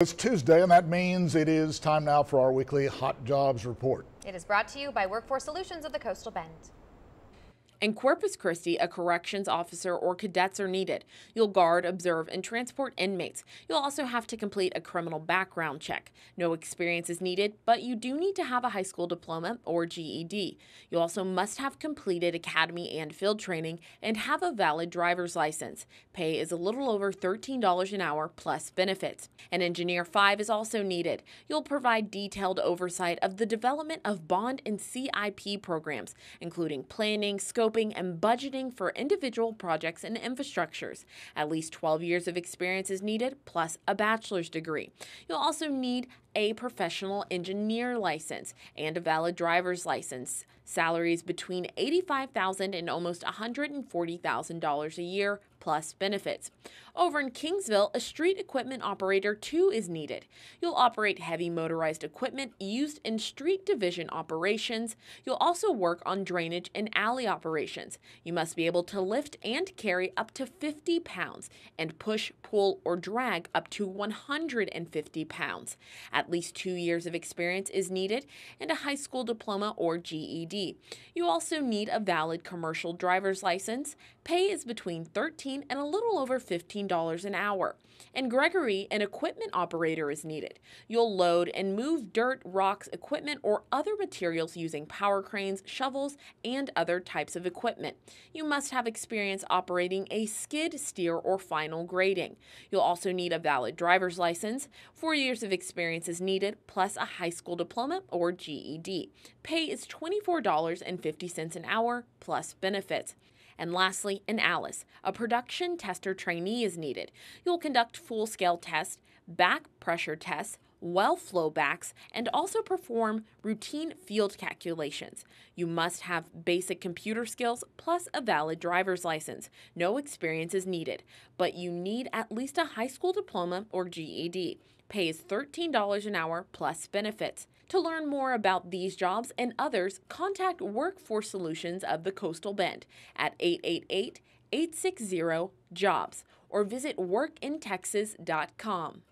It's Tuesday, and that means it is time now for our weekly Hot Jobs Report. It is brought to you by Workforce Solutions of the Coastal Bend. In Corpus Christi, a corrections officer or cadets are needed. You'll guard, observe, and transport inmates. You'll also have to complete a criminal background check. No experience is needed, but you do need to have a high school diploma or GED. You also must have completed academy and field training and have a valid driver's license. Pay is a little over $13 an hour plus benefits. An Engineer 5 is also needed. You'll provide detailed oversight of the development of bond and CIP programs, including planning, scoping, and budgeting for individual projects and infrastructures. At least 12 years of experience is needed, plus a bachelor's degree. You'll also need a professional engineer license and a valid driver's license. Salaries between $85,000 and almost $140,000 a year, plus benefits. Over in Kingsville, a street equipment operator 2 is needed. You'll operate heavy motorized equipment used in street division operations. You'll also work on drainage and alley operations. You must be able to lift and carry up to 50 pounds and push, pull, or drag up to 150 pounds. At least 2 years of experience is needed and a high school diploma or GED. You also need a valid commercial driver's license. Pay is between $13 and a little over $15 an hour. In Gregory, an equipment operator is needed. You'll load and move dirt, rocks, equipment, or other materials using power cranes, shovels, and other types of equipment. You must have experience operating a skid steer or final grading. You'll also need a valid driver's license. 4 years of experience is needed, plus a high school diploma or GED. Pay is $24.50 an hour, plus benefits. And lastly, in Alice, a production tester trainee is needed. You'll conduct full-scale tests, back pressure tests, well flow backs, and also perform routine field calculations. You must have basic computer skills plus a valid driver's license. No experience is needed, but you need at least a high school diploma or GED. Pay is $13 an hour plus benefits. To learn more about these jobs and others, contact Workforce Solutions of the Coastal Bend at 888-860-JOBS or visit workintexas.com.